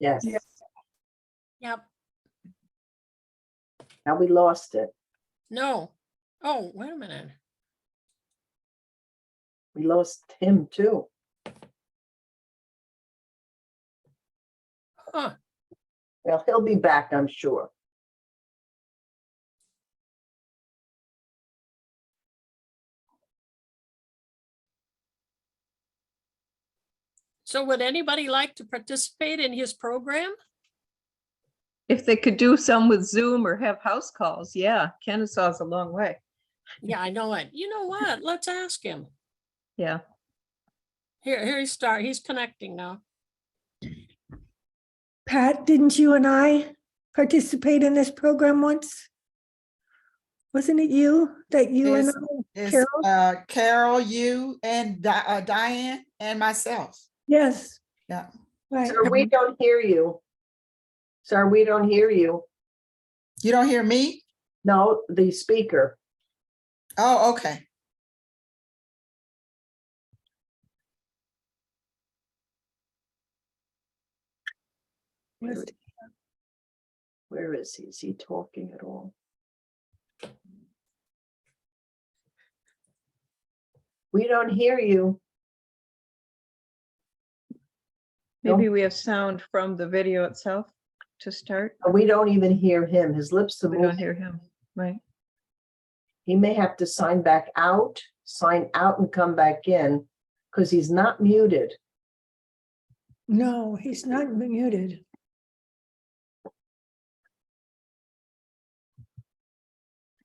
Yes. Yeah. Yep. Now we lost it. No. Oh, wait a minute. We lost him too. Huh. Well, he'll be back, I'm sure. So would anybody like to participate in his program? If they could do some with Zoom or have house calls, yeah, Kennesaw's a long way. Yeah, I know it. You know what? Let's ask him. Yeah. Here he's connecting now. Pat, didn't you and I participate in this program once? Wasn't it you that you and It's Carol? Carol, you, and Diane, and myself. Yes. Yeah. Right. Sir, we don't hear you. Sir, we don't hear you. You don't hear me? No, the speaker. Oh, okay. Where is he? Is he talking at all? We don't hear you. Maybe we have sound from the video itself to start. We don't even hear him. His lips are We don't moving. hear him, right? He may have to sign out and come back in because he's not muted. No, he's not muted.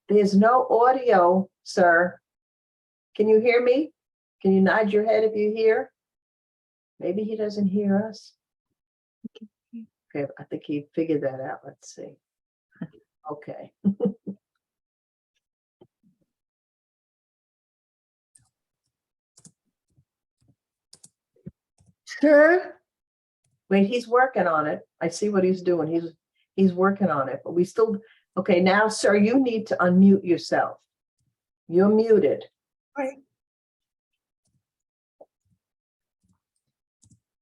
There's no audio, sir. Can you hear me? Can you nod your head if you hear? Maybe he doesn't hear us. Okay, I think he figured that out. Let's see. Okay. Sir? Wait, he's working on it. I see what he's doing. He's working on it, but we still, okay, now, sir, you need to unmute yourself. You're muted. Right.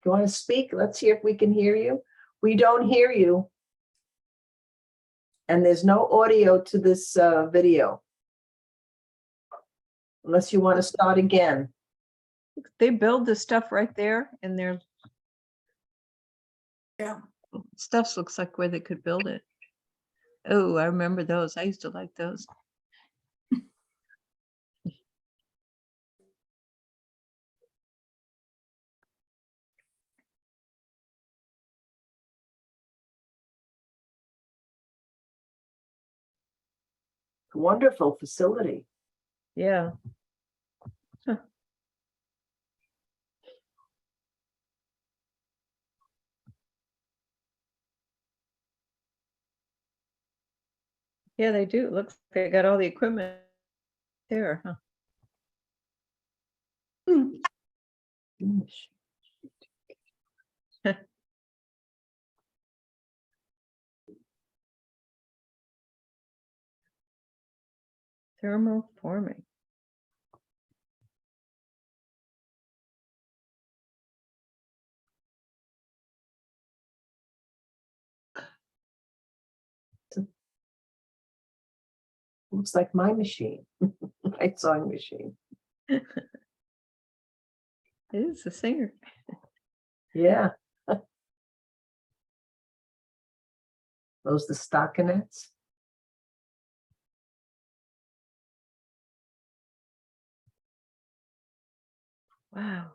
You want to speak? Let's see if we can hear you. We don't hear you. And there's no audio to this video. Unless you want to start again. They build the stuff right there and their Yeah. stuff looks like where they could build it. Oh, I remember those. I used to like those. Wonderful facility. Yeah. Huh. Yeah, they do. It looks like they got all the equipment there, huh? Thermoforming. Looks like my machine, my sewing machine. It is a singer. Yeah. Those the stockinettes. Wow.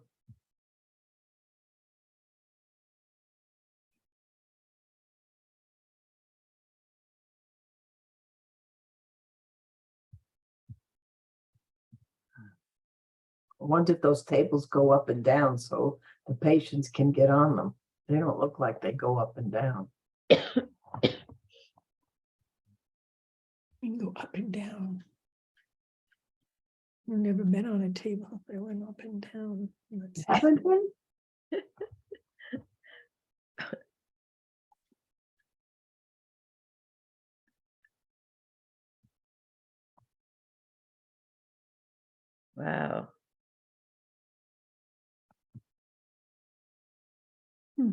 I wonder if those tables go up and down so the patients can get on them. They don't look like they go up and down. You can go up and down. I've never been on a table that went up and down. Let's see. Haven't we? Wow. Hmm.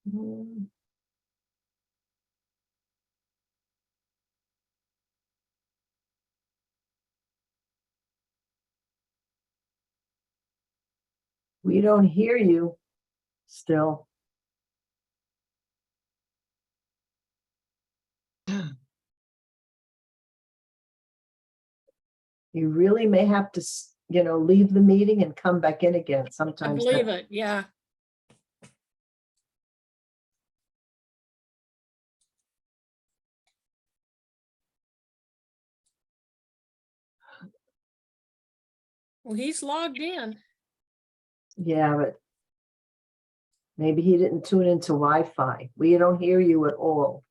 Mm. We don't hear you still. You really may have to, leave the meeting and come back in again I sometimes. believe it, yeah. Well, he's logged in. Yeah, but maybe he didn't tune into Wi-Fi. We don't hear you at all.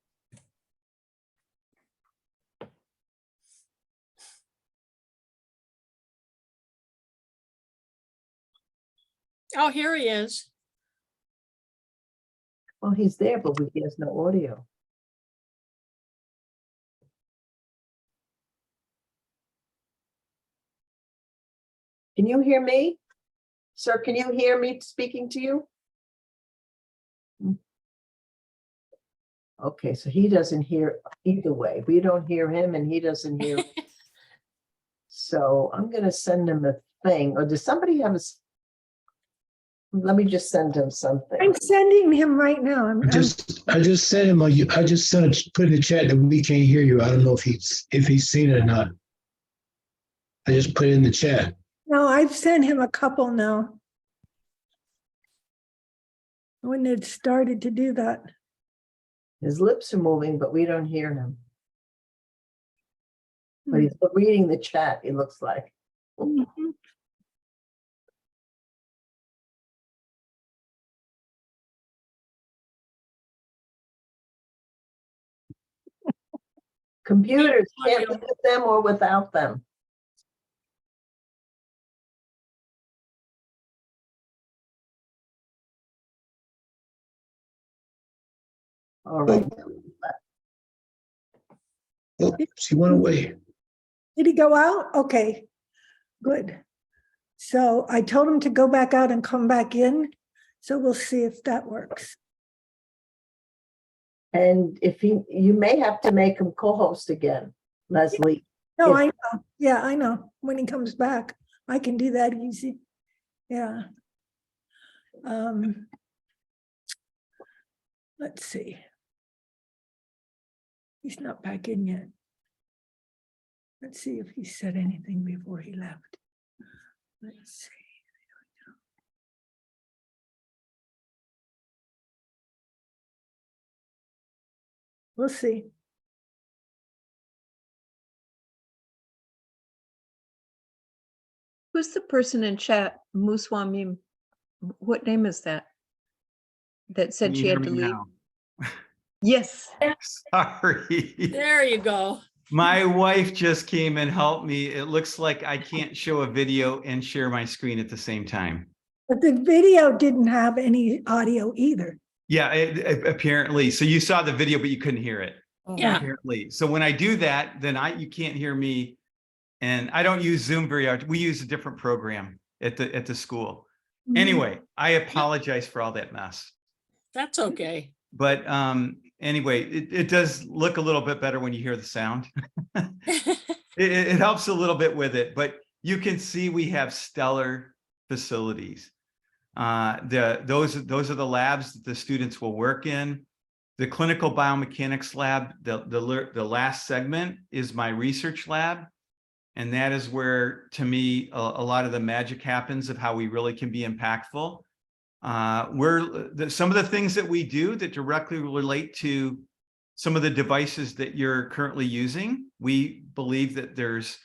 Oh, here he is. Well, he's there, but he has no audio. Can you hear me? Sir, can you hear me speaking to you? Okay, so he doesn't hear either way. We don't hear him and he doesn't hear. So I'm gonna send him a thing, or does somebody have let me just send him something. I'm sending him right now. I just sent him I just put in the chat that we can't hear you. I don't know if he's seen it or not. I just put it in the chat. No, I've sent him a couple now. When it started to do that. His lips are moving, but we don't hear him. But Hmm. he's reading the chat, it looks like. Mhm. Computers, can't audio. look at them or without them. All right. Oops, he went away. Did he go out? Okay, good. So I told him to go back out and come back in. So we'll see if that works. And if you may have to make him co-host again, Leslie. No, Yes. I know. Yeah, I know. When he comes back, I can do that easy. Yeah. Let's see. He's not back in yet. Let's see if he said anything before he left. Let's see. We'll see. Who's the person in chat? Muswamim. What name is that? That said Can you she hear had to me leave? now? Yes. Sorry. There you go. My wife just came and helped me. It looks like I can't show a video and share my screen at the same time. But the video didn't have any audio either. Yeah, apparently. So you saw the video, but you couldn't hear it. Yeah. Apparently. So when I do that, then you can't hear me. And I don't use Zoom very often. We use a different program at the school. Anyway, I apologize for all that mess. That's okay. But anyway, it does look a little bit better when you hear the sound. It helps a little bit with it, but you can see we have stellar facilities. Those are the labs that the students will work in. The clinical biomechanics lab, the last segment is my research lab. And that is where, to me, a lot of the magic happens of how we really can be impactful. Some of the things that we do that directly relate to some of the devices that you're currently using, we believe that there's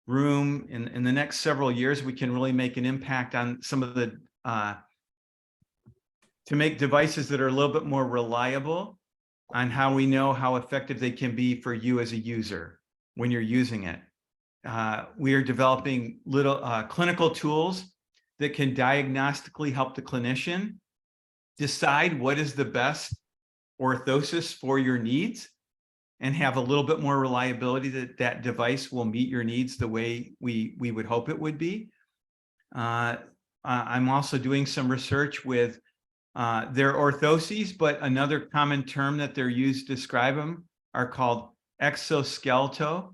room in the next several years, we can really make an impact on some of the, to make devices that are a little bit more reliable on how we know how effective they can be for you as a user when you're using it. We are developing little clinical tools that can diagnostically help the clinician decide what is the best orthosis for your needs and have a little bit more reliability that that device will meet your needs the way we would hope it would be. I'm also doing some research with They're orthoses, but another common term that they're used to describe them are called exoskeletal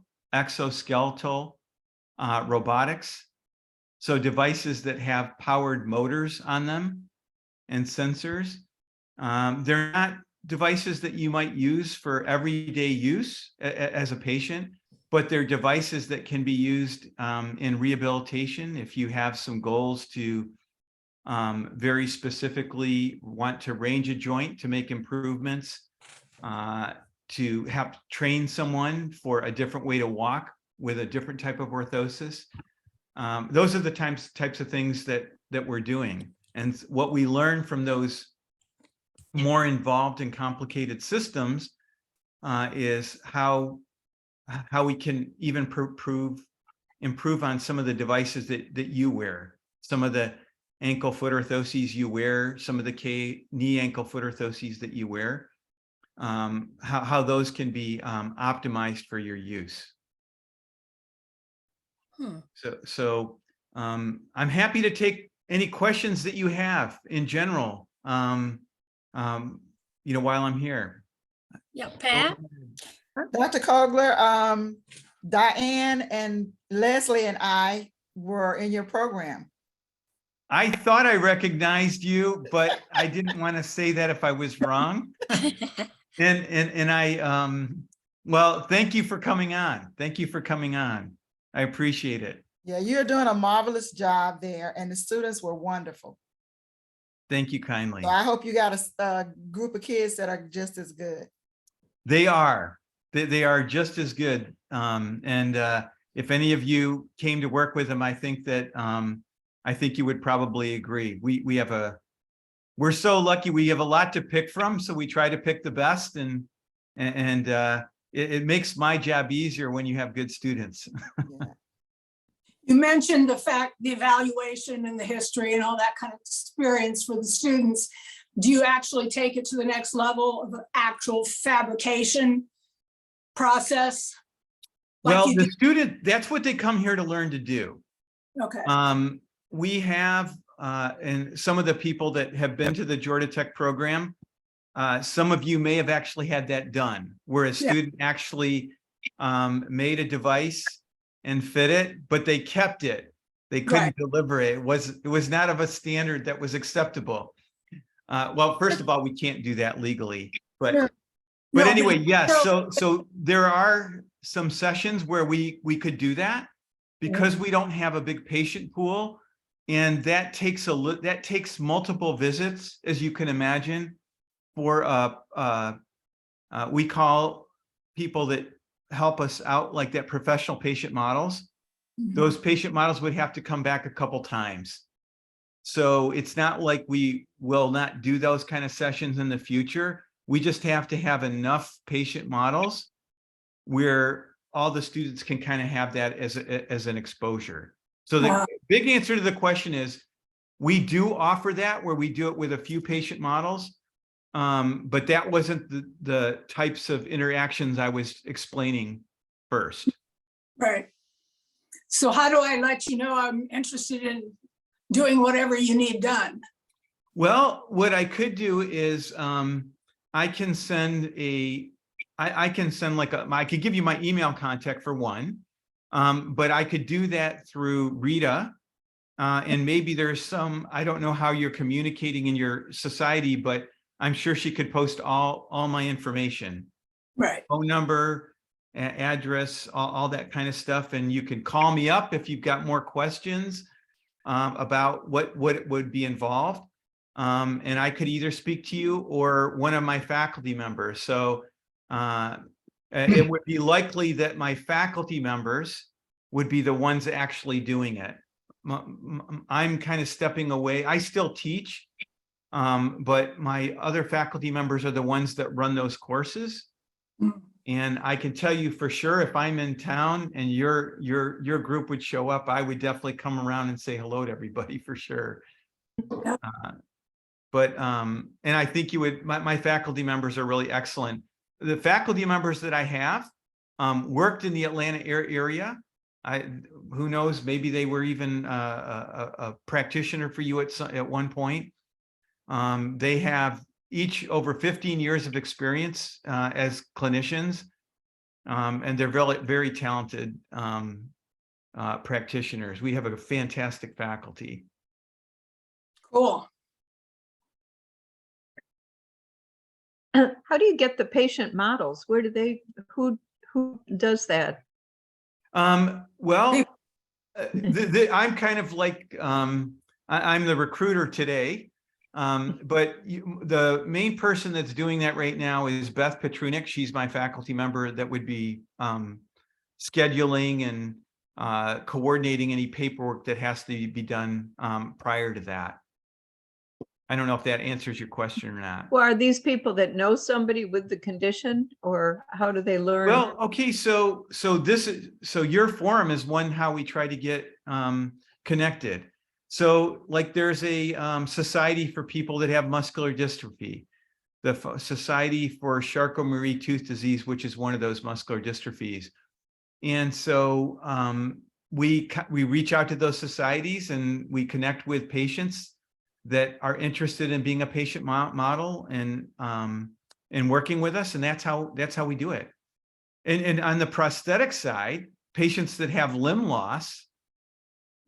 robotics. So devices that have powered motors on them and sensors. They're not devices that you might use for everyday use as a patient, but they're devices that can be used in rehabilitation if you have some goals to very specifically want to range a joint to make improvements, to help train someone for a different way to walk with a different type of orthosis. Those are the types of things that we're doing. And what we learn from those more involved and complicated systems is how we can even improve on some of the devices that you wear, some of the ankle foot orthoses you wear, some of the knee ankle foot orthoses that you wear, how those can be optimized for your use. So I'm happy to take any questions that you have in general, while I'm here. Yeah, Pat? Dr. Kegler, Diane and Leslie and I were in your program. I thought I recognized you, but I didn't want to say that if I was wrong. And I, well, thank you for coming on. Thank you for coming on. I appreciate it. Yeah, you're doing a marvelous job there, and the students were wonderful. Thank you kindly. So I hope you got a group of kids that are just as good. They are. They are just as good. If any of you came to work with them, I think you would probably agree. We're so lucky. We have a lot to pick from, so we try to pick the best, and it makes my job easier when you have good students. Yeah. You mentioned the evaluation and the history and all that kind of experience for the students. Do you actually take it to the next level of the actual fabrication process? Well, the student, that's what they come here to learn to do. Okay. We have, and some of the people that have been to the Georgia Tech program, some of you may have actually had that done, where a student actually made a device and fit it, but they kept it. They couldn't deliver it. It was not of a standard that was acceptable. Well, first of all, we can't do that legally, but anyway, yes. So there are some sessions where we could do that because we don't have a big patient pool, and that takes multiple visits, as you can imagine. For we call people that help us out like that professional patient models. Those patient models would have to come back a couple times. So it's not like we will not do those kind of sessions in the future. We just have to have enough patient models where all the students can kind of have that as an exposure. So the big answer to the question is we do offer that, where we do it with a few patient models. But that wasn't the types of interactions I was explaining first. Right. So how do I let you know I'm interested in doing whatever you need done? Well, what I could do is I can send I could give you my email contact for one, but I could do that through Rita. And maybe there's some, I don't know how you're communicating in your society, but I'm sure she could post all my information. Right. Phone number, address, all that kind of stuff. And you can call me up if you've got more questions about what would be involved. And I could either speak to you or one of my faculty members. So it would be likely that my faculty members would be the ones actually doing it. I'm kind of stepping away. I still teach. But my other faculty members are the ones that run those courses. And I can tell you for sure, if I'm in town and your group would show up, I would definitely come around and say hello to everybody for sure. And I think you would, my faculty members are really excellent. The faculty members that I have worked in the Atlanta area. Who knows, maybe they were even a practitioner for you at one point. They have each over 15 years of experience as clinicians, and they're very, very talented practitioners. We have a fantastic faculty. Cool. How do you get the patient models? Where do they, who does that? Well, I'm kind of like, I'm the recruiter today. But the main person that's doing that right now is Beth Petrunik. She's my faculty member that would be scheduling and coordinating any paperwork that has to be done prior to that. I don't know if that answers your question or not. Well, are these people that know somebody with the condition, or how do they learn? Well, okay, so your forum is one how we try to get connected. So like there's a society for people that have muscular dystrophy, the Society for Charcot-Marie Tooth Disease, which is one of those muscular dystrophies. And so we reach out to those societies and we connect with patients that are interested in being a patient model and working with us. And that's how we do it. And on the prosthetic side, patients that have limb loss,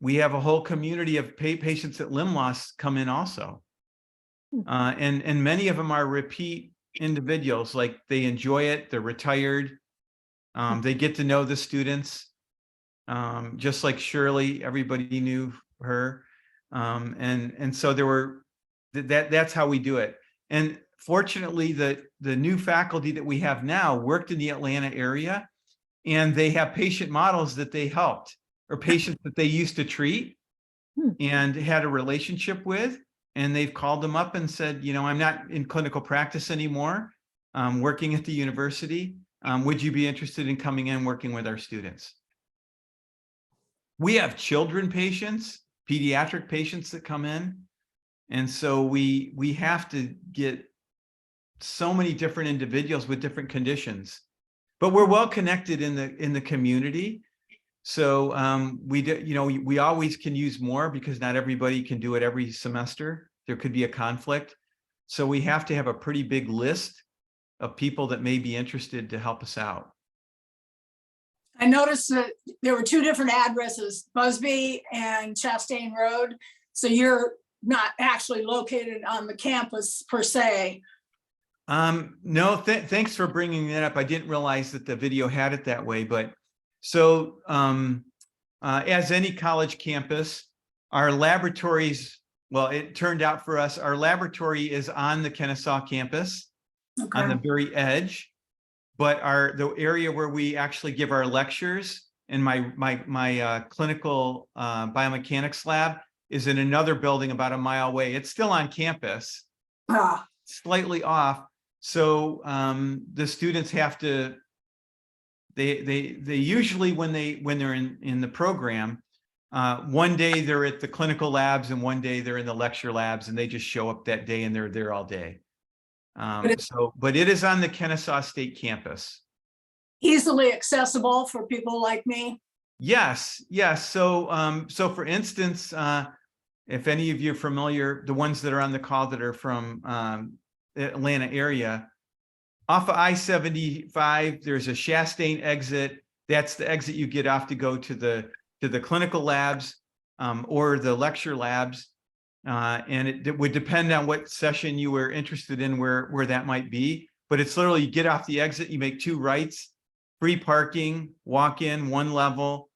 we have a whole community of patients that limb loss come in also. And many of them are repeat individuals, like they enjoy it, they're retired, they get to know the students, just like Shirley, everybody knew her. And so that's how we do it. And fortunately, the new faculty that we have now worked in the Atlanta area, and they have patient models that they helped, or patients that they used to treat and had a relationship with, and they've called them up and said, you know, I'm not in clinical practice anymore. I'm working at the university. Would you be interested in coming in working with our students? We have children patients, pediatric patients that come in. And so we have to get so many different individuals with different conditions, but we're well connected in the community. So we always can use more because not everybody can do it every semester. There could be a conflict. So we have to have a pretty big list of people that may be interested to help us out. I noticed that there were two different addresses, Busby and Chastain Road. So you're not actually located on the campus per se. No, thanks for bringing that up. I didn't realize that the video had it that way, but so as any college campus, our laboratories, well, it turned out for us, our laboratory is on the Kennesaw campus, Okay. on the very edge, but the area where we actually give our lectures and my clinical biomechanics lab is in another building about a mile away. It's still on campus, slightly off. So the students have to, they usually when they're in the program, one day they're at the clinical labs and one day they're in the lecture labs, and they just show up that day and they're there all day. But it is on the Kennesaw State campus. Easily accessible for people like me. Yes. So for instance, if any of you are familiar, the ones that are on the call that are from Atlanta area, off of I-75, there's a Chastain exit. That's the exit you get off to go to the clinical labs or the lecture labs. And it would depend on what session you were interested in, where that might be. But it's literally, you get off the exit, you make two rights, free parking, walk in, one level.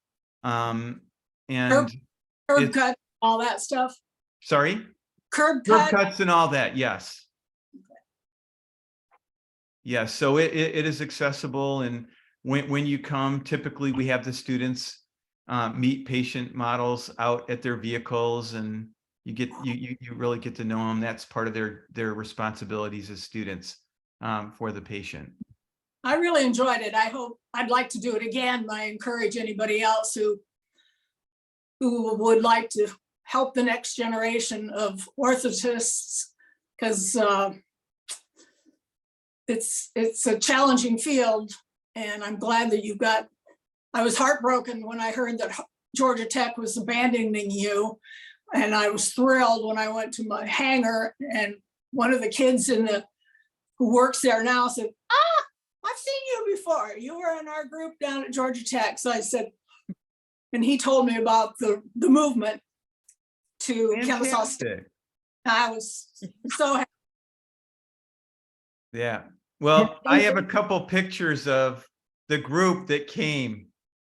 And Curb cut, all that stuff. sorry? Curb Curb cut. cuts and all that, yes. Yes, so it is accessible, and when you come, typically we have the students meet patient models out at their vehicles, and you really get to know them. That's part of their responsibilities as students for the patient. I really enjoyed it. I'd like to do it again. I encourage anybody else who would like to help the next generation of orthotists, because it's a challenging field, and I'm glad that I was heartbroken when I heard that Georgia Tech was abandoning you. And I was thrilled when I went to my hangar and one of the kids who works there now said, I've seen you before. You were in our group down at Georgia Tech. So I said, and he told me about the movement to Kennesaw State. Fantastic. I was so happy. Yeah. Well, I have a couple pictures of the group that came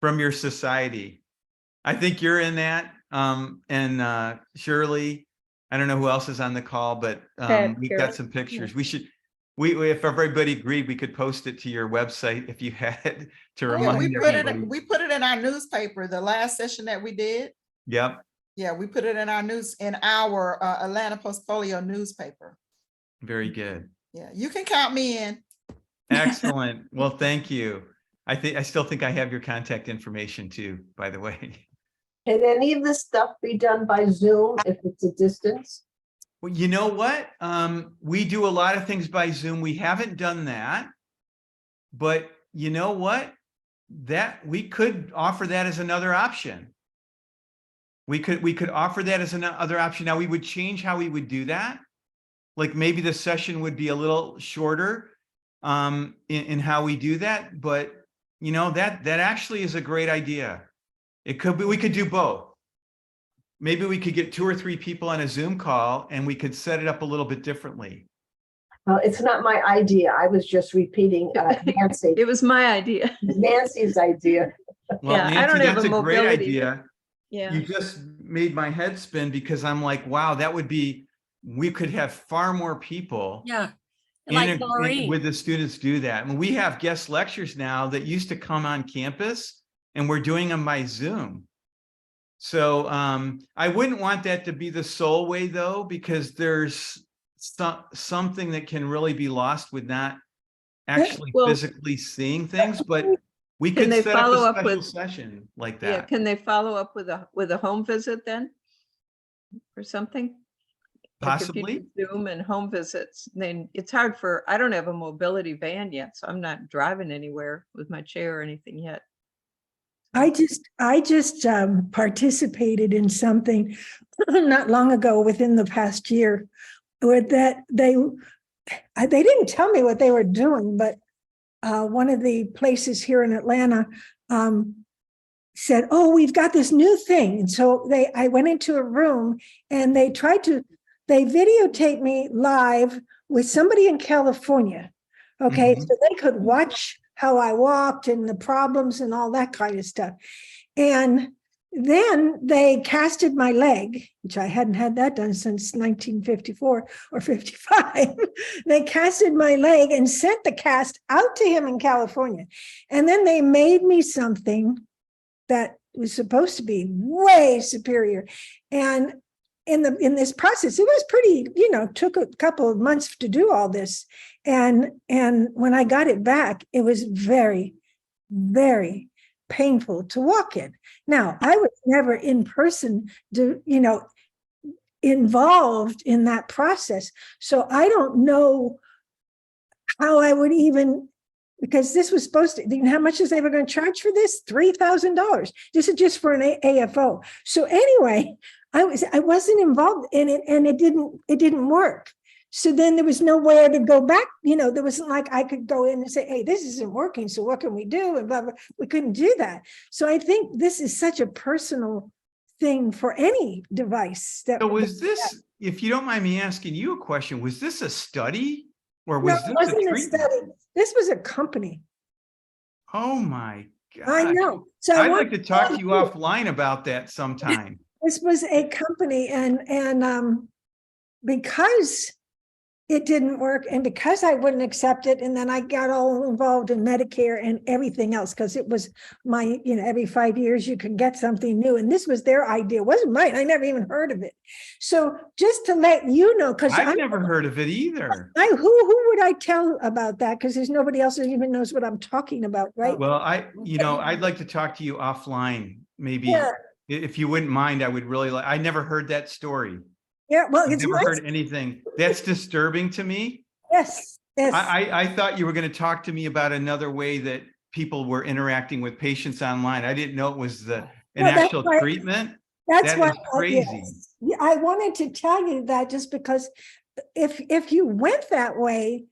from your society. I think you're in that. And Shirley, I don't know who else is on the call, but we've got some pictures. If everybody agreed, we could post it to your website if you had to Yeah, remind everybody. we put it in our newspaper, the last session that we did. Yep. Yeah, we put it in our Atlanta Post-Polio newspaper. Very good. Yeah, you can count me in. Excellent. Well, thank you. I still think I have your contact information too, by the way. Can any of this stuff be done by Zoom if it's a distance? Well, you know what? We do a lot of things by Zoom. We haven't done that, but you know what? That we could offer that as another option. We could offer that as another option. Now we would change how we would do that. Like maybe the session would be a little shorter in how we do that, but you know, that actually is a great idea. It could be, we could do both. Maybe we could get 2 or 3 people on a Zoom call and we could set it up a little bit differently. Well, it's not my idea. I was just repeating Nancy. It was my idea. Nancy's idea. Well, Yeah, I Nancy, don't have that's a a great mobility. idea. Yeah. You just made my head spin because I'm like, wow, that would be, we could have far more people Yeah. Like Maureen. with the students do that. And we have guest lectures now that used to come on campus and we're doing them by Zoom. So I wouldn't want that to be the sole way though, because there's something that can really be lost with not actually Well, physically seeing things, but we Can could they set up follow a up special with- session like Yeah, that. can they follow up with a home visit then? Or something? Like if you Possibly. do Zoom and home visits, then it's hard I don't have a mobility van yet, so I'm not driving anywhere with my chair or anything yet. I just participated in something not long ago within the past year where that they didn't tell me what they were doing, but one of the places here in Atlanta said, "Oh, we've got this new thing." And so I went into a room and they videotaped me live with somebody in California. Okay, Mhm. so they could watch how I walked and the problems and all that kind of stuff. And then they casted my leg, which I hadn't had that done since 1954 or 55. They casted my leg and sent the cast out to him in California. And then they made me something that was supposed to be way superior. And in this process, it was pretty, took a couple of months to do all this. And when I got it back, it was very, very painful to walk in. Now, I was never in person, involved in that process. So I don't know how I would even, because this was supposed to, how much is they were going to charge for this? $3,000. This is just for an AFO. So anyway, I wasn't involved in it and it didn't work. So then there was nowhere to go back. There wasn't like I could go in and say, hey, this isn't working. So what can we do? And blah, blah. We couldn't do that. So I think this is such a personal thing for any device. So was this, if you don't mind me asking you a question, was this a study or was No, it this a wasn't a treatment? study. This was a company. Oh my God. I know. So I'd want like to talk to you offline about that sometime. This was a company and because it didn't work and because I wouldn't accept it, and then I got all involved in Medicare and everything else because it was my, every 5 years you could get something new, and this was their idea. It wasn't mine. I never even heard of it. So just to let you know, because I've never heard of it either. who would I tell about that? Because there's nobody else that even knows what I'm talking about, right? Well, I'd like to talk to you offline, maybe. Yeah. If you wouldn't mind, I would really like, I never heard that story. Yeah, well, I've it's never nice. heard anything. That's disturbing to me. Yes. I thought you were going to talk to me about another way that people were interacting with patients online. I didn't know it was an Well, that's actual why- treatment. That's That what, is crazy. yes. Yeah, I wanted to tell you that just because if you went that way,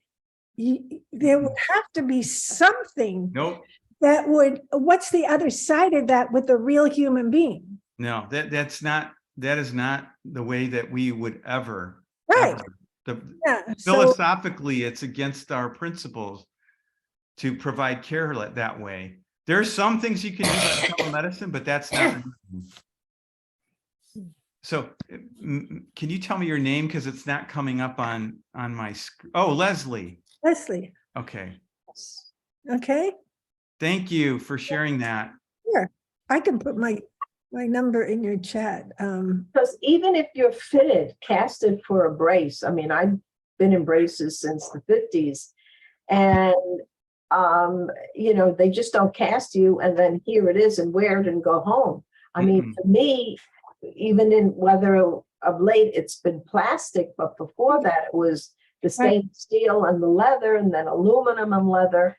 there would have to be something Nope. that would, what's the other side of that with a real human being? No, that is not the way that we would ever. Right. ever. The, Yeah. So, philosophically, it's against our principles to provide care that way. There's some things you can do by telemedicine, but that's not. So can you tell me your name? Because it's not coming up on my screen. Oh, Leslie. Leslie, Okay. okay, Thank you for sharing that. here, I can put my number in your chat. Because even if you're fitted, casted for a brace, I mean, I've been in braces since the 50s, and you know, they just don't cast you and then here it is and wear it and go home. I mean, for me, even in whether of late it's been plastic, but before that it was the stainless steel and the leather and then aluminum and leather.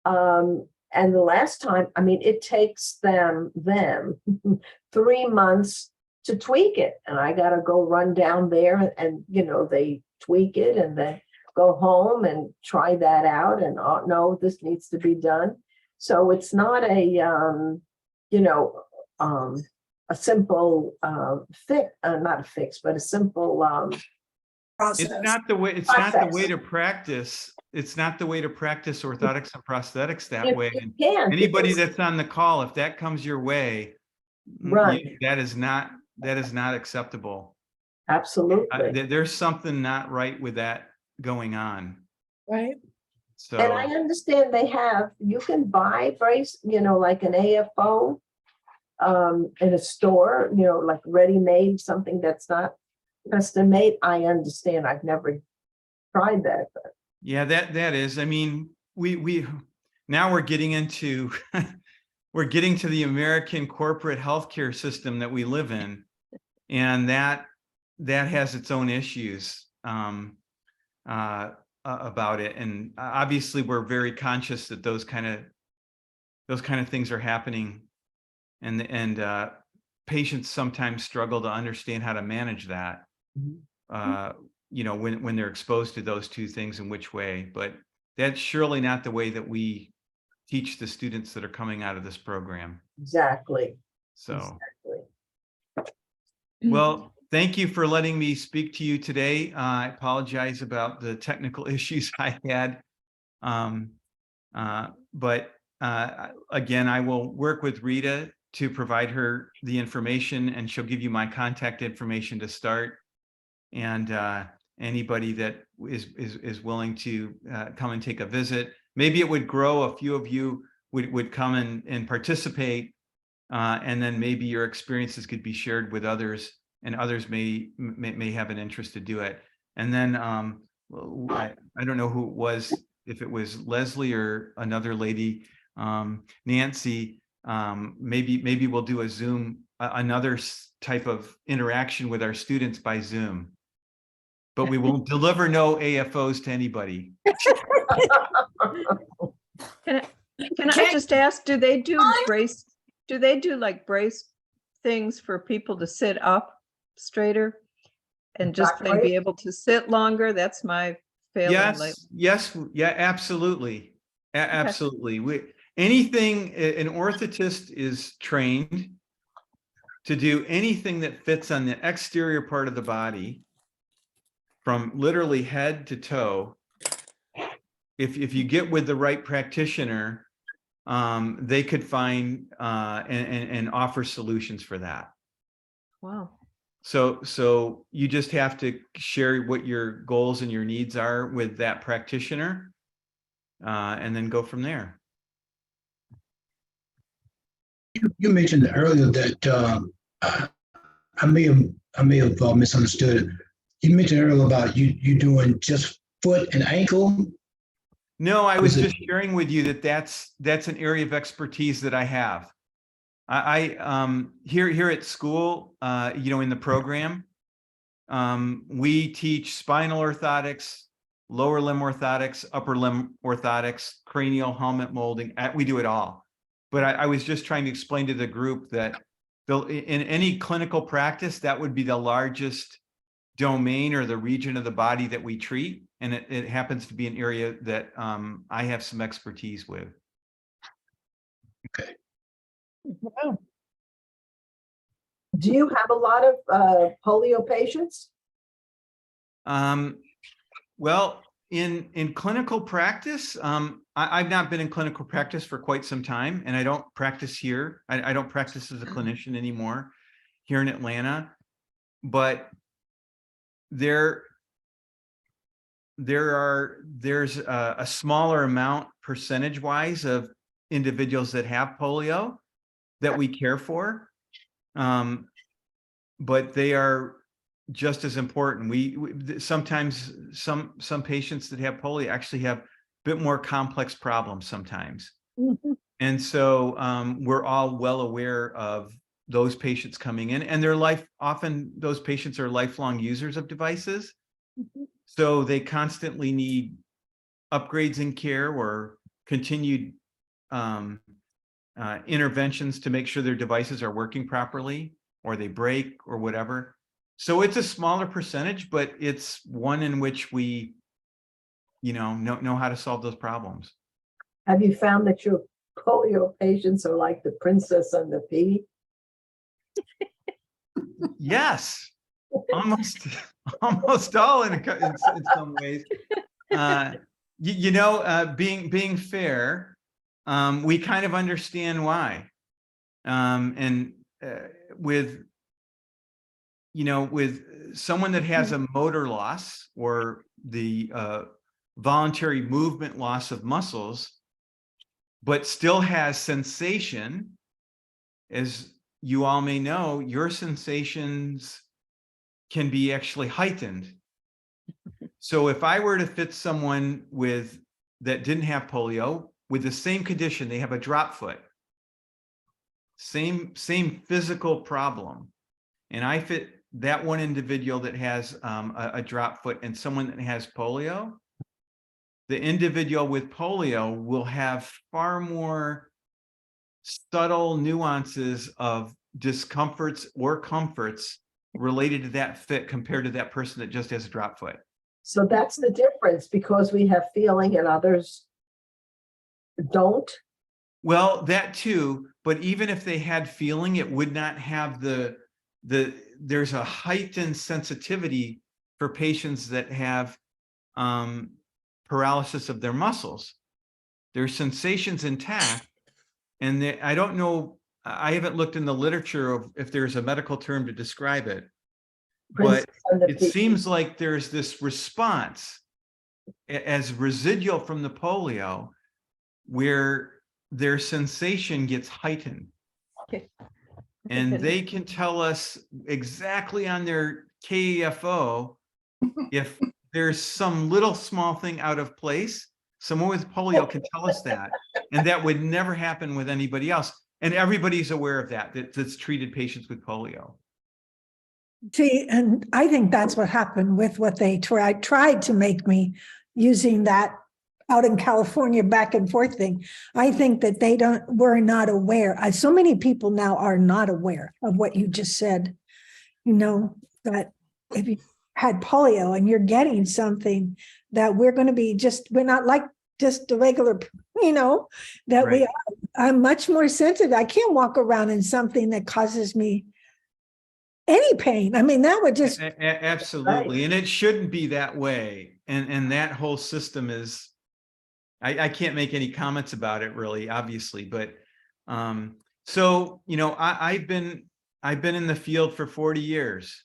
And the last time, I mean, it takes them 3 months to tweak it. And I got to go run down there and, you know, they tweak it and then go home and try that out. And oh, no, this needs to be done. So it's not a, you know, a simple fix, not a fix, but a simple It's not the way, it's not the way to practice. It's not the way to practice orthotics and prosthetics that way. And anybody that's on the call, if that comes your way, right, that is not acceptable. absolutely. There's something not right with that going on. Right. So, And I understand they have, you can buy brace, you know, like an AFO in a store, you know, like ready-made, something that's not custom made. I understand. I've never tried that. But. Yeah, that is, I mean, we now we're getting into, we're getting to the American corporate healthcare system that we live in. And that has its own issues about it. And obviously we're very conscious that those kind of things are happening. And patients sometimes struggle to understand how to manage that. You know, when they're exposed to those two things in which way, but that's surely not the way that we teach the students that are coming out of this program. Exactly. So, Exactly. well, thank you for letting me speak to you today. I apologize about the technical issues I had. But again, I will work with Rita to provide her the information, and she'll give you my contact information to start. And anybody that is willing to come and take a visit, maybe it would grow. A few of you would come and participate, and then maybe your experiences could be shared with others, and others may have an interest to do it. And then I don't know who it was, if it was Leslie or another lady, Nancy. Maybe we'll do a Zoom, another type of interaction with our students by Zoom. But we won't deliver no AFOs to anybody. Can I just ask, do they do like brace things for people to sit up straighter and just Exactly. be able to sit longer? That's my failing. Yes, yeah, absolutely. Absolutely. Anything, an orthotist is trained to do anything that fits on the exterior part of the body, from literally head to toe. If you get with the right practitioner, they could find and offer solutions for that. Wow. So you just have to share what your goals and your needs are with that practitioner, and then go from there. You mentioned earlier that I may have misunderstood. You mentioned earlier about you doing just foot and ankle. No, I was just sharing with you that's an area of expertise that I have. I here at school, you know, in the program, we teach spinal orthotics, lower limb orthotics, upper limb orthotics, cranial helmet molding. We do it all. But I was just trying to explain to the group that in any clinical practice, that would be the largest domain or the region of the body that we treat. And it happens to be an area that I have some expertise with. Wow. Do you have a lot of polio patients? Well, in clinical practice, I've not been in clinical practice for quite some time, and I don't practice here. I don't practice as a clinician anymore here in Atlanta, but there's a smaller amount percentage wise of individuals that have polio that we care for. But they are just as important. We sometimes some patients that have polio actually have a bit more complex problems sometimes. Mhm. And so we're all well aware of those patients coming in, and often those patients are lifelong users of devices. Mhm. So they constantly need upgrades in care or continued interventions to make sure their devices are working properly, or they break or whatever. So it's a smaller percentage, but it's one in which we, know how to solve those problems. Have you found that your polio patients are like the princess and the pea? Yes, almost all in some ways. Being fair, we kind of understand why. And with someone that has a motor loss or the voluntary movement loss of muscles, but still has sensation, as you all may know, your sensations can be actually heightened. So if I were to fit someone that didn't have polio with the same condition, they have a drop foot, same physical problem, and I fit that one individual that has a drop foot and someone that has polio, the individual with polio will have far more subtle nuances of discomforts or comforts related to that fit compared to that person that just has a drop foot. So that's the difference, because we have feeling and others don't. Well, that too, but even if they had feeling, it would not have there's a heightened sensitivity for patients that have paralysis of their muscles. Their sensations intact, and I don't know, I haven't looked in the literature of if there's a medical term to describe it, but Princess and the it pea. seems like there's this response as residual from the polio where their sensation gets heightened. Okay. And they can tell us exactly on their KEFO if there's some little small thing out of place. Someone with polio can tell us that, and that would never happen with anybody else. And everybody's aware of that's treated patients with polio. See, and I think that's what happened with what they tried to make me using that out in California back and forth thing. I think that were not aware. So many people now are not aware of what you just said, that if you had polio and you're getting something that we're not like just the regular, that Right. I'm much more sensitive. I can't walk around in something that causes me any pain. I mean, that would just. Absolutely. And it shouldn't be that way. And that whole system is, I can't make any comments about it really, obviously, but so I've been in the field for 40 years.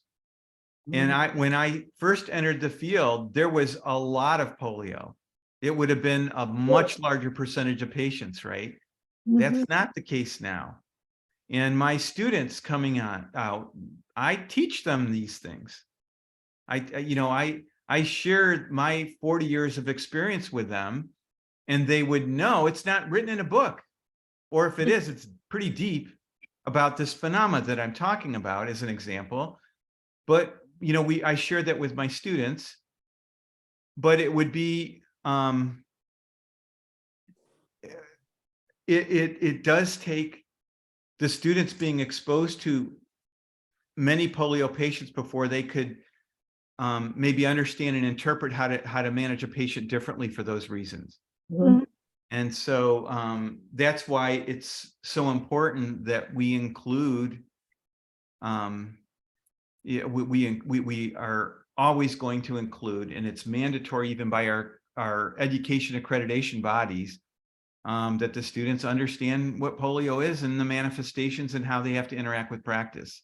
And when I first entered the field, there was a lot of polio. It would have been a much larger percentage of patients, right? That's not the case now. And my students coming out, I teach them these things. I shared my 40 years of experience with them, and they would know it's not written in a book, or if it is, it's pretty deep about this phenomena that I'm talking about as an example. But I shared that with my students, but it would be it does take the students being exposed to many polio patients before they could maybe understand and interpret how to manage a patient differently for those reasons. Mhm. And so that's why it's so important that we include, yeah, we are always going to include, and it's mandatory even by our education accreditation bodies, that the students understand what polio is and the manifestations and how they have to interact with practice.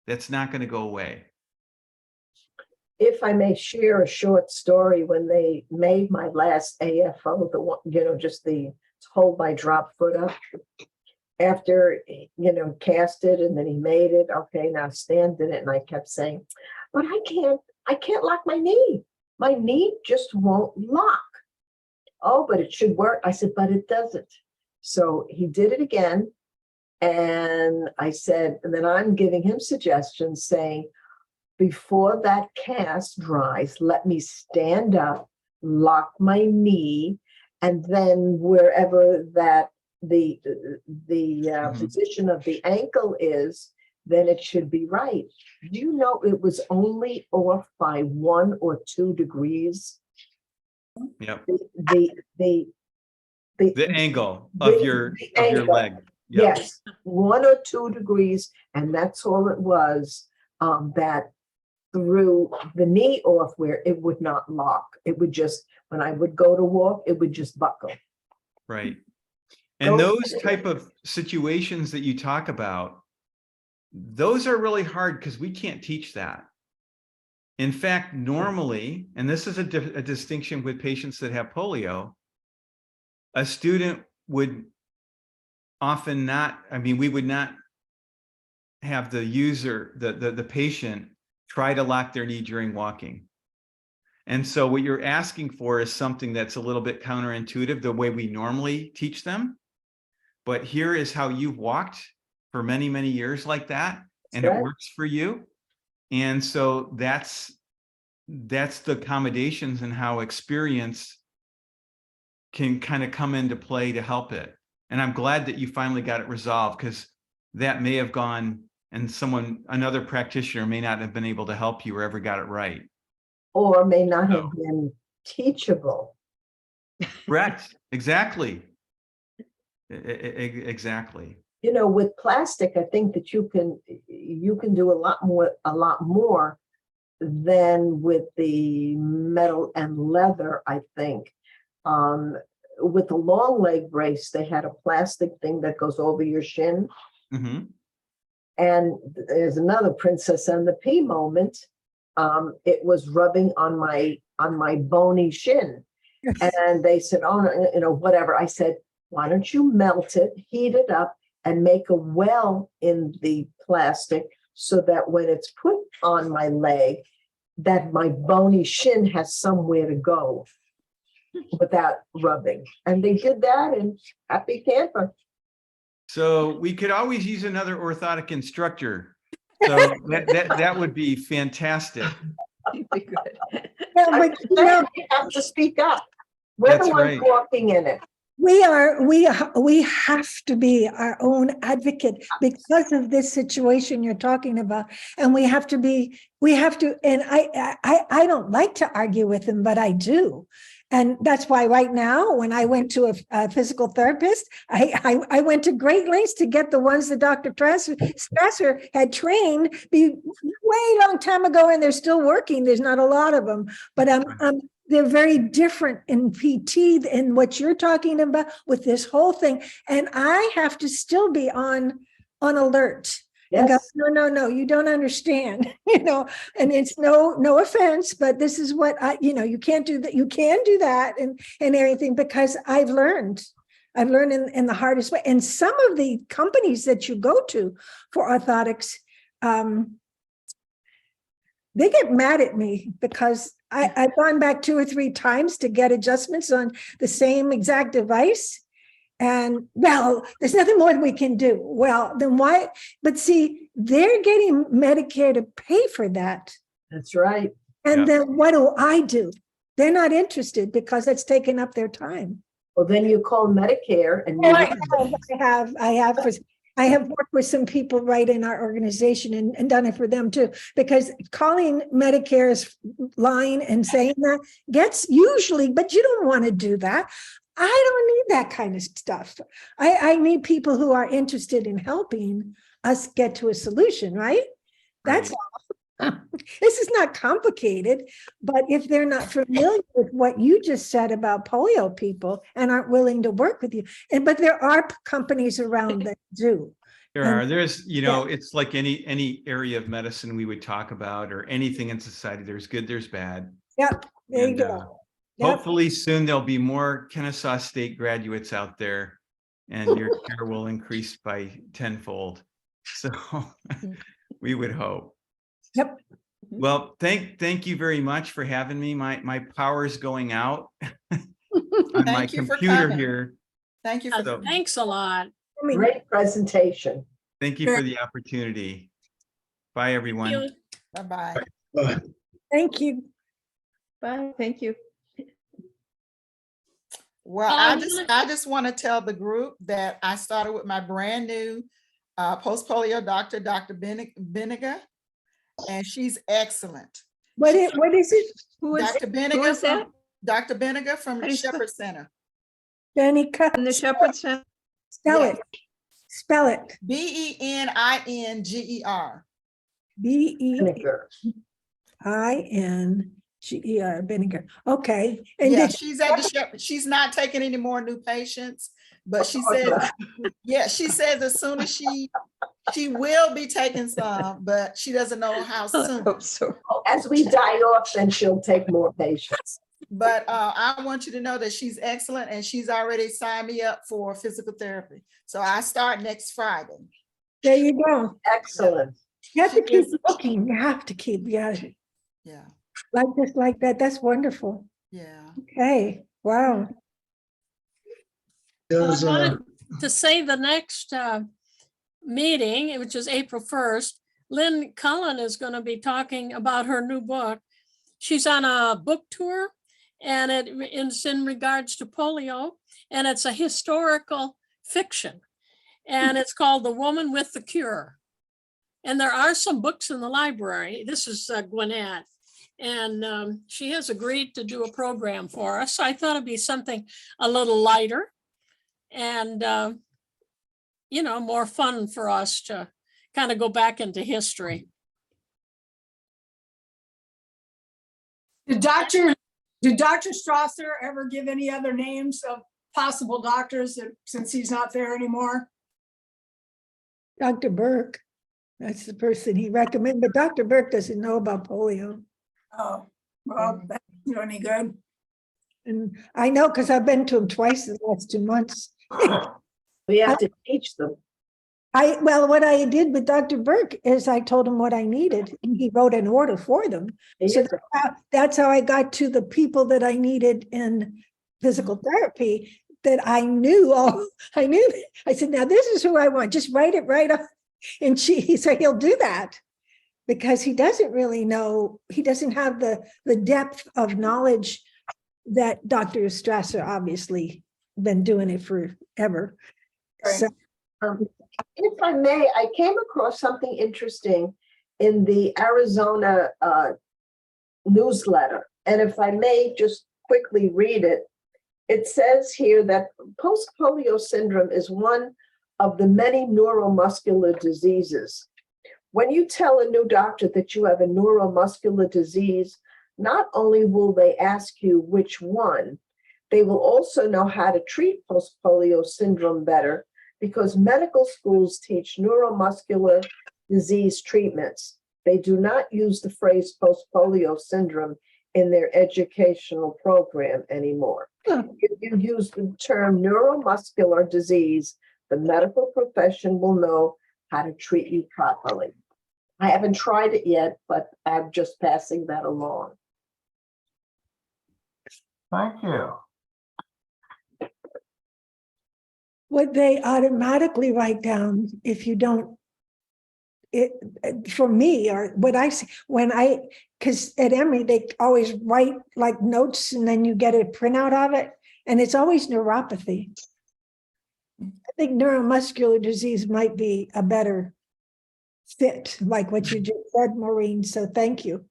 That's not going to go away. If I may share a short story, when they made my last AFO, the one, just the hold my drop foot up, after, cast it and then he made it, okay, now stand in it. And I kept saying, but I can't lock my knee. My knee just won't lock. Oh, but it should work. I said, but it doesn't. So he did it again. And I said, and then I'm giving him suggestions saying, before that cast dries, let me stand up, lock my knee, and then wherever that the position of the ankle is, then it should be right. Do you know it was only off by 1 or 2 degrees? Yep. The Angle of your angle. leg. Yep. Yes, 1 or 2 degrees, and that's all it was. That threw the knee off where it would not lock. It would just, when I would go to walk, it would just buckle. Right. And those type of situations that you talk about, those are really hard because we can't teach that. In fact, normally, and this is a distinction with patients that have polio, a student would often not, we would not have the user, the patient, try to lock their knee during walking. And so what you're asking for is something that's a little bit counterintuitive, the way we normally teach them. But here is how you've walked for many, many years like that, and it works for you. And so that's the accommodations and how experience can kind of come into play to help it. And I'm glad that you finally got it resolved, because that may have gone and another practitioner may not have been able to help you or ever got it right. Or may not have been teachable. Correct. Exactly. Exactly. With plastic, I think that you can do a lot more than with the metal and leather, I think. With the long leg brace, they had a plastic thing that goes over your shin. Mm-hmm. And there's another Princess and the Pea moment. It was rubbing on my bony shin. And they said, oh, whatever. I said, why don't you melt it, heat it up, and make a well in the plastic so that when it's put on my leg, that my bony shin has somewhere to go without rubbing. And they did that, and happy camper. So we could always use another orthotic instructor. So that would be fantastic. Be good. Yeah, but You have to speak up. We're That's the ones right. walking in it. we have to be our own advocate because of this situation you're talking about. And we have to, and I don't like to argue with them, but I do. And that's why right now, when I went to a physical therapist, I went to great lengths to get the ones that Dr. Strasser had trained way long time ago, and they're still working. There's not a lot of them, but they're very different in PT and what you're talking about with this whole thing. And I have to still be on alert. And go, no, you don't understand, and it's no offense, but this is what you can't do that. You can do that and everything, because I've learned in the hardest way. And some of the companies that you go to for orthotics, they get mad at me because I've gone back 2 or 3 times to get adjustments on the same exact device. And well, there's nothing more that we can do. Well, then why? But see, they're getting Medicare to pay for that. That's right. And then what do? They're not interested because it's taken up their time. Well, then you call Medicare and I have. I have worked with some people right in our organization and done it for them too, because calling Medicare's line and saying that gets usually, but you don't want to do that. I don't need that kind of stuff. I need people who are interested in helping us get to a solution, right? That's all. This is not complicated, but if they're not familiar with what you just said about polio people and aren't willing to work with you, but there are companies around that do. There's, it's like any area of medicine we would talk about, or anything in society. There's good, there's bad. Yep, there you And, go. Yep. hopefully soon there'll be more Kennesaw State graduates out there, and your care will increase by tenfold. So we would hope. Yep. Well, thank you very much for having me. My power's going out on my Thank you for computer coming. here. Thank you for So- Thanks a lot. Great presentation. Thank you for the opportunity. Bye, everyone. You- Bye-bye. But Thank you. Bye, thank you. Well, I just want to tell the group that I started with my brand new post-polio doctor, Dr. Beniger, and she's excellent. What is it? Who is, Dr. who Beniger, is that? Dr. Beniger from How the do you spell- Shepherd Center. Benica? In the Shepherd Center? Spell Yes. it. Spell it. Beninger. Beninger. Vinegar. Okay. And Yeah, did she's at the Shepherd. She's not taking any more new patients, but she says, yeah, she says as soon as she will be taking some, but she doesn't know how I soon. hope so. As we die off, then she'll take more patients. But I want you to know that she's excellent, and she's already signed me up for physical therapy. So I start next Friday. there you go. Excellent. You have to She keep is- looking. You have to keep, Yeah, like this, like that. That's wonderful. yeah. Okay. Wow. there's I wanted to say the next meeting, which is April 1st, Lynn Cullen is going to be talking about her new book. She's on a book tour, and it's in regards to polio, and it's a historical fiction, and it's called The Woman with the Cure. And there are some books in the library. This is Gwinnett, and she has agreed to do a program for us. So I thought it'd be something a little lighter and, more fun for us to kind of go back into history. Did Dr. Strasser ever give any other names of possible doctors since he's not there anymore? Dr. Burke. That's the person he recommended, but Dr. Burke doesn't know about polio. Oh, well, that's not any good. And I know because I've been to him twice in the last 2 months. We have to teach them. What I did with Dr. Burke is I told him what I needed and he wrote an order for them. So that's how I got to the people that I needed in physical therapy that I knew. I said, now this is who I want. Just write it right up. And he said, he'll do that because he doesn't really know. He doesn't have the depth of knowledge that Dr. Strasser obviously been doing it forever. Right. So, If I may, I came across something interesting in the Arizona newsletter. And if I may just quickly read it, it says here that post-polio syndrome is one of the many neuromuscular diseases. When you tell a new doctor that you have a neuromuscular disease, not only will they ask you which one, they will also know how to treat post-polio syndrome better because medical schools teach neuromuscular disease treatments. They do not use the phrase post-polio syndrome in their educational program anymore. If you use the term neuromuscular disease, the medical profession will know how to treat you properly. I haven't tried it yet, but I'm just passing that along. Thank you. what they automatically write down if you don't, for me, or what I see because at Emory, they always write like notes and then you get a printout of it. And it's always neuropathy. think neuromuscular disease might be a better fit, like what you just said, Maureen. So thank you.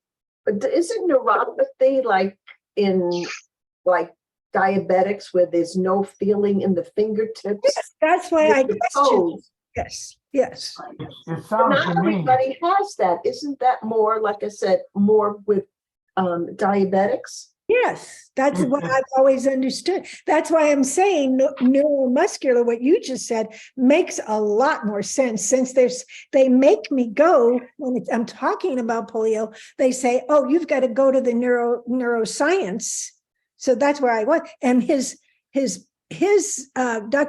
But isn't neuropathy like in like diabetics where there's no feeling in the fingertips? Yes, that's why I With the questioned. toes? Yes, yes. It But sounds not to me, everybody has that. Isn't that more, like I said, more with diabetics? Yes, that's what I've always understood. That's why I'm saying neuromuscular, what you just said, makes a lot more sense since they make me go when I'm talking about polio, they say, oh, you've got to go to the neuroscience. So that's where I was. And his Dr.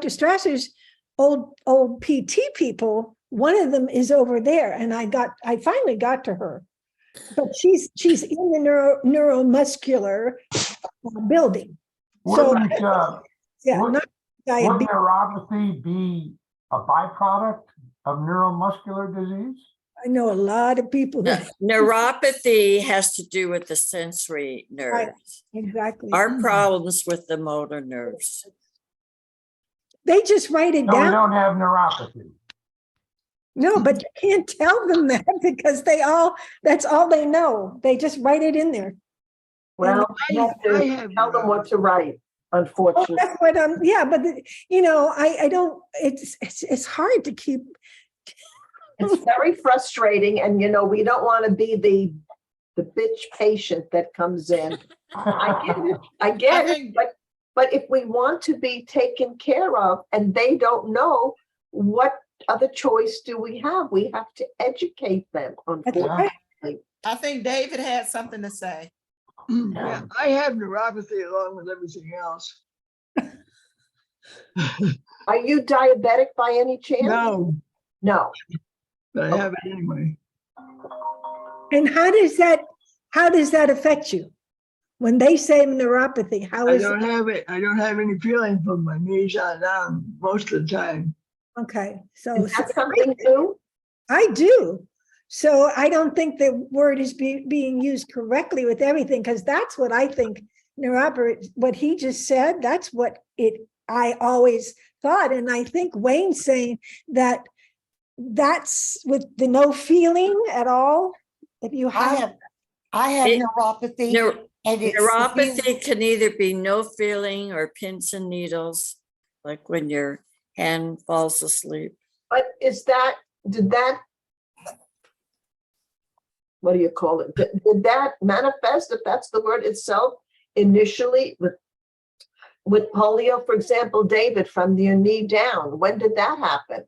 Strasser's old PT people, one of them is over there. And I finally got to her. But she's in the neuromuscular building. So wouldn't, yeah, would- not wouldn't diabetes. neuropathy be a byproduct of neuromuscular disease? I know a lot of people that Neuropathy has to do with the sensory Right. nerves. exactly. Our problems with the motor nerves. They just write it No, we down. don't have neuropathy. No, but you can't tell them that because that's all they know. They just write it in there. Well, you have to tell them what to write, Oh, unfortunately. that's what yeah, but I don't, it's hard to keep. It's very frustrating, and we don't want to be the bitch patient that comes in. I get it, think- but if we want to be taken care of and they don't know, what other choice do we have? We have to educate them, That's unfortunately. right. I think David had something to say. Yeah, I have neuropathy along with everything else. Are you diabetic by any chance? No, No. but I have it anyway. And how does that affect you? When they say neuropathy, how I is don't have it. I don't have any feeling from my knees on down most of the time. okay? So Is that something new? I do. So I don't think the word is being used correctly with everything, because that's what I think neuropathy, what he just said, that's what I always thought. And I think Wayne's saying that that's with the no feeling at all. If you have, I have It- neuropathy Neur- and it's Neuropathy can either be no feeling or pins and needles, like when your hand falls asleep. But what do you call it? Did that manifest, if that's the word itself, initially with polio, for example, David, from your knee down? When did that happen?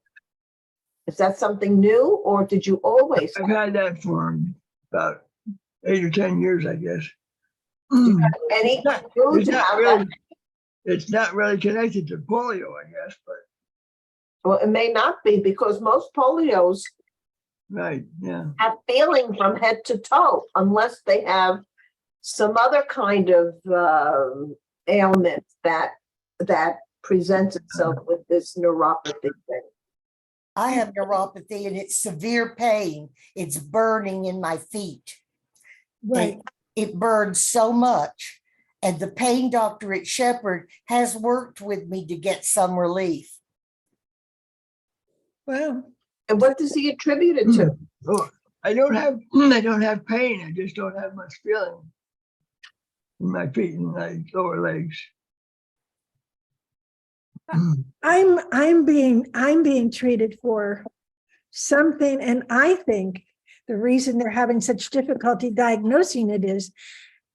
Is that something new, or did you always? I've had that for about 8 or 10 years, I guess. Any It's clue it's to not how really, that? it's not really connected to polio, I guess, but Well, it may not be, because most polios right, yeah. have feeling from head to toe, unless they have some other kind of ailment that presents itself with this neuropathy thing. I have neuropathy and it's severe pain. It's burning in my feet. right. It burns so much. And the pain doctor at Shepherd has worked with me to get some relief. Well, And what does he attribute it to? Oh, I don't have pain. I just don't have much feeling in my feet and my lower legs. I'm being treated for something, and I think the reason they're having such difficulty diagnosing it is,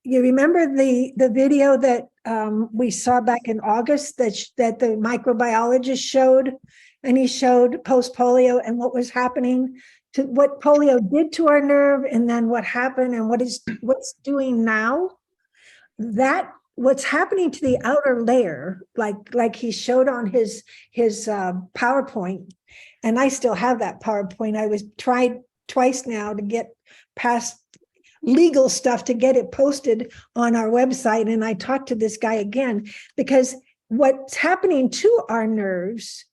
you remember the video that we saw back in August that the microbiologist showed, and he showed post-polio and what was happening to what polio did to our nerve, and then what happened and what's doing now. That what's happening to the outer layer, like he showed on his PowerPoint, and I still have that PowerPoint. I was tried twice now to get past legal stuff to get it posted on our website. And I talked to this guy again, because what's happening to our nerves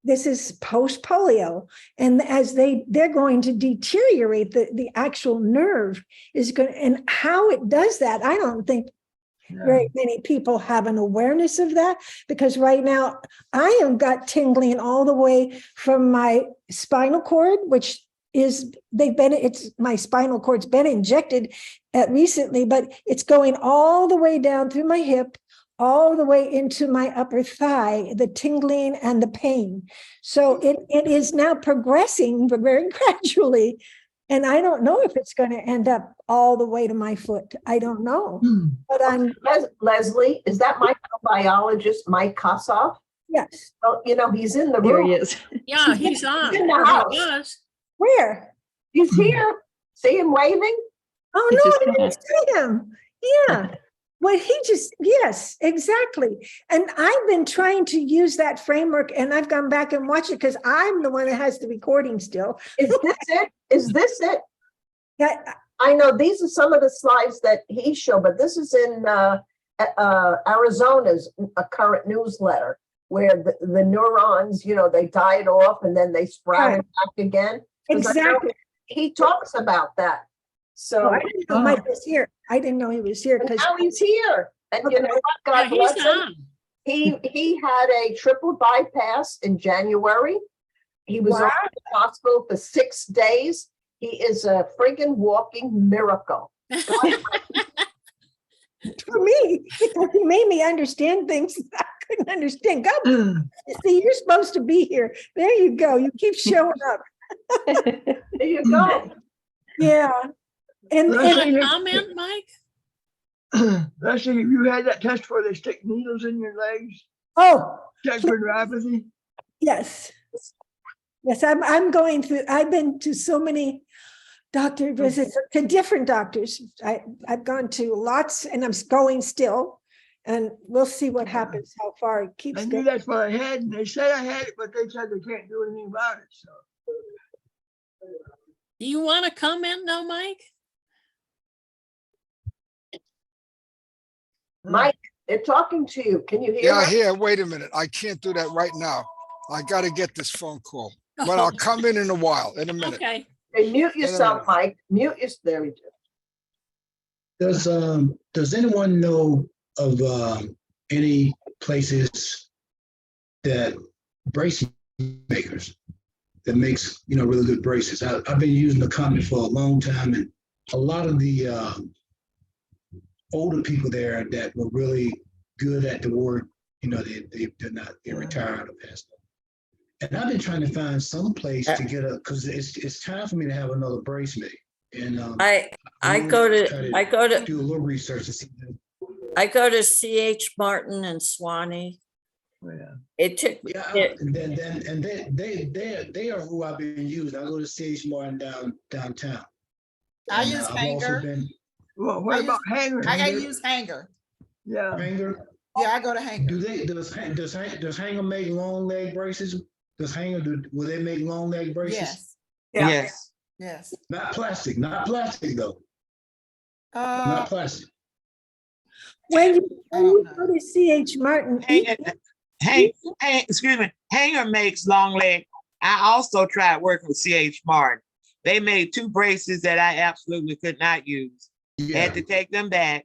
this is post-polio. And as they're going to deteriorate, the actual nerve is going, and how it does that, I don't think very many people have an awareness of that, because right now I have got tingling all the way from my spinal cord, which is my spinal cord's been injected recently, but it's going all the way down through my hip, all the way into my upper thigh, the tingling and the pain. So it is now progressing, but very gradually. And I don't know if it's going to end up all the way to my foot. I don't know. But I'm Leslie, is that microbiologist Mike Kossoff? yes. Well, he's in the There room. he is. Yeah, he's on. in the Or he house. was. Where? He's here. See him waving? Oh, He no, just I didn't passed. see him. Yeah. Well, yes, exactly. And I've been trying to use that framework, and I've gone back and watched it because I'm the one that has the recording still. Is this it? Is this it? Yeah, I know these are some of the slides that he showed, but this is in Arizona's current newsletter, where the neurons, they died off and then they sprouted back again. 'Cause I know exactly. he talks about that. So I didn't know Mike was here. I didn't know he was here and because now he's here. And you know what? Yeah, God he's bless him. on. He had a triple bypass in January. He was Wow. in the hospital for 6 days. He is a friggin' walking miracle. for me, because he made me understand things that I couldn't understand. God, see, you're supposed to be here. There you go. You keep showing up. There you go. Yeah. And Comment, Mike? Leslie, have you had that test where they stick needles in your legs? oh, Check for neuropathy? yes. Yes, I'm going through, I've been to so many doctor visits to different doctors. I've gone to lots and I'm going still. And we'll see what happens, how far it keeps I knew going. that's what I had, and they said I had it, but they said they can't do anything about it, so. Do you want to comment now, Mike? Mike, they're talking to you. Can you hear Yeah, us? here, wait a minute. I can't do that right now. I got to get this phone call, but I'll come in a while, in a minute. Okay. Hey, mute In a yourself, minute. Mike. Mute your, there we go. Does anyone know of any places that brace makers that makes really good braces? I've been using the company for a long time, and a lot of the older people there that were really good at the work, they're retired or passed on. And I've been trying to find some place to get because it's time for me to have another brace made. And I go to do a little research to see. CH Martin and Swanee. Oh, yeah. It took Yeah, and they are who I've been using. I go to CH Martin downtown. I And, use I've Hanger. also been Well, what I about Hanger? I use Hanger. Yeah. Hanger. Yeah, I go to Hanger. Does Hanger make long leg braces? Will they make long leg braces? Yes, yes. yes. Not plastic though. Uh, Not plastic. When I you don't go to CH Martin, Excuse me, Hanger makes long leg. I also tried working with CH Martin. They made 2 braces that I absolutely could not use. Yeah. Had to take them back,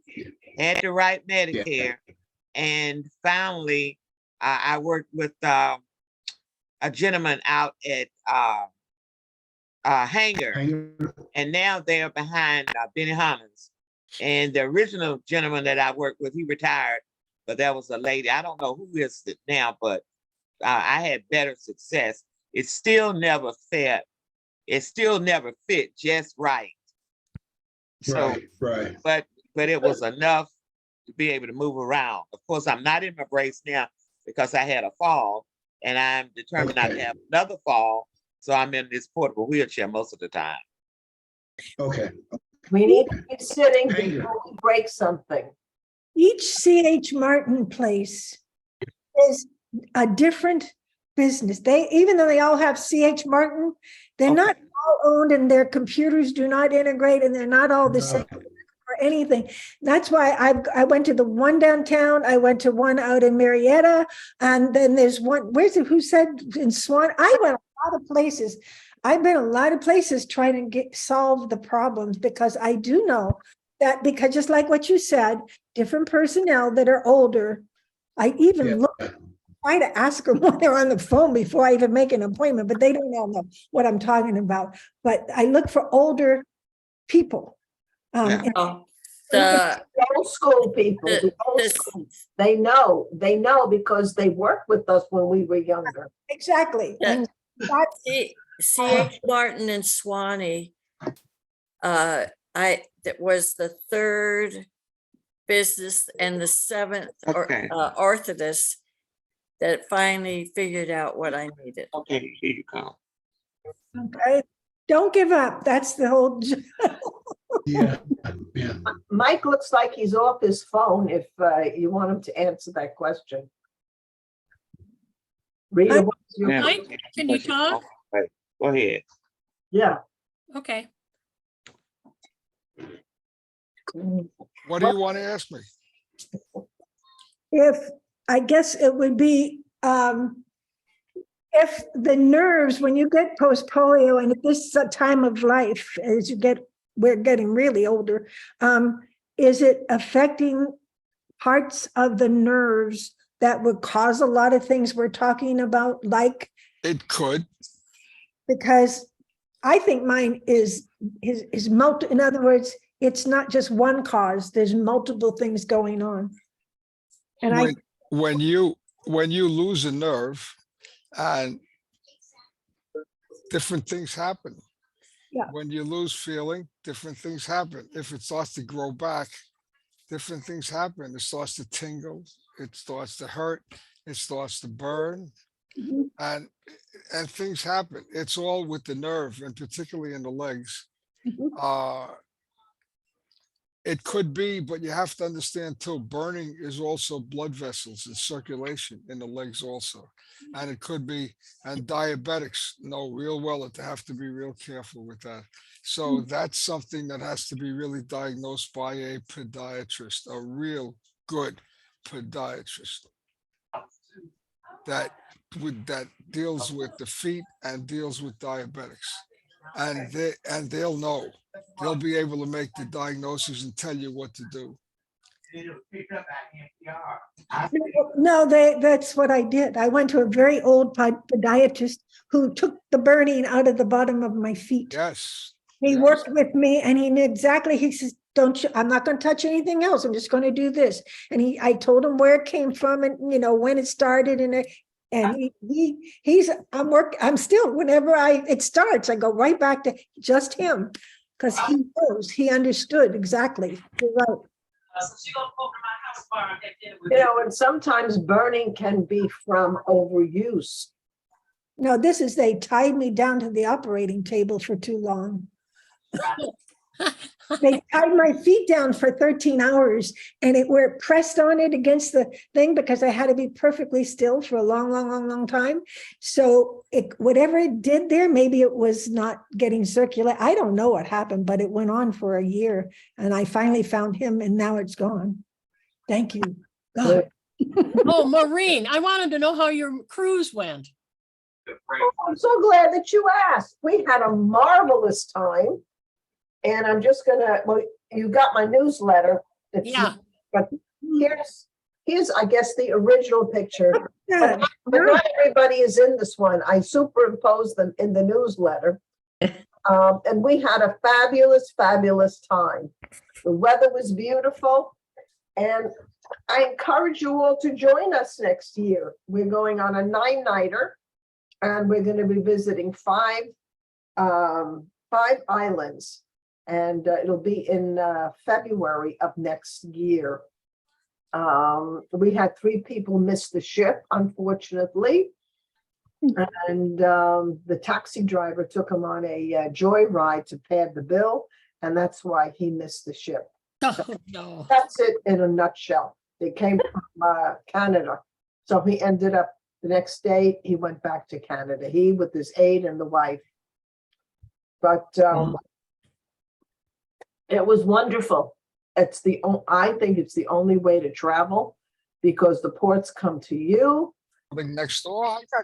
had to write Medicare. And finally, I worked with a gentleman out at Hanger, and now they're behind Benny Hunners. And the original gentleman that I worked with, he retired, but that was a lady. I don't know who is it now, but I had better success. It still never fit. It still never fit just right. So, right. but it was enough to be able to move around. Of course, I'm not in my brace now because I had a fall, and I'm determined not to have another fall. So I'm in this portable wheelchair most of the time. Okay. We need to be sitting before we break something. each CH Martin place is a different business. Even though they all have CH Martin, they're not all owned and their computers do not integrate and they're not all the same or anything. That's why I went to the one downtown. I went to one out in Marietta, and then there's one. Who said in Swan? I went a lot of places. I've been a lot of places trying to solve the problems because I do know that because just like what you said, different personnel that are older, I even Yeah. look, try to ask them when they're on the phone before I even make an appointment, but they don't all know what I'm talking about. But I look for older people. Yeah. And Oh, The old school people, the old this- school, they know because they worked with us when we were younger. exactly. Yeah. And that's, C.H. Martin and Swanee, that was the third business and the seventh Okay. orthotist that finally figured out what I needed. Okay, here you come. okay. Don't give up. That's the whole. Yeah, yeah. Mike looks like he's off his phone if you want him to answer that question. Rita, Mike? what's your- Yeah. Mike, can you talk? Okay, go ahead. Yeah. Okay. What do you want to ask me? If, I guess it would be, if the nerves, when you get post-polio and at this time of life, as we're getting really older, is it affecting parts of the nerves that would cause a lot of things we're talking about, like, It could. because I think mine is in other words, it's not just one cause, there's multiple things going on. And When you lose a nerve and different things happen. Yeah. When you lose feeling, different things happen. If it starts to grow back, different things happen. It starts to tingle, it starts to hurt, it starts to burn, Mhm. and things happen. It's all with the nerve, and particularly in the legs. Mhm. It could be, but you have to understand too, burning is also blood vessels and circulation in the legs also. And it could be, and diabetics know real well that they have to be real careful with that. So that's something that has to be really diagnosed by a podiatrist, a real good podiatrist. That deals with the feet and deals with diabetics. And they'll know. They'll be able to make the diagnosis and tell you what to do. No, that's what I did. I went to a very old podiatrist who took the burning out of the bottom of my feet. Yes. He yes. worked with me and he knew exactly, he says, I'm not going to touch anything else. I'm just going to do this. And I told him where it came from and, when it started and I'm still, whenever it starts, I go right back to just him because he knows, he understood exactly. You're right. And sometimes burning can be from overuse. No, they tied me down to the operating table for too long. They tied my feet down for 13 hours and were pressed on it against the thing because I had to be perfectly still for a long time. So whatever it did there, maybe it was not getting circulated. I don't know what happened, but it went on for a year and I finally found him and now it's gone. Thank you. God. Oh, Maureen, I wanted to know how your cruise went. I'm so glad that you asked. We had a marvelous time. And I'm just gonna, you got my newsletter. Yeah. But here's, I guess, the original picture. Yeah. But not everybody is in this one. I superimposed them in the newsletter. And we had a fabulous time. The weather was beautiful. And I encourage you all to join us next year. We're going on a 9-nighter and we're going to be visiting five islands. And it'll be in February of next year. We had 3 people miss the ship, unfortunately. And the taxi driver took him on a joyride to pad the bill. And that's why he missed the ship. Oh, no. That's it in a nutshell. They came from Canada. So he ended up, the next day, he went back to Canada. He with his aide and the wife. But it was wonderful. I think it's the only way to travel because the ports come to you. Next door, I got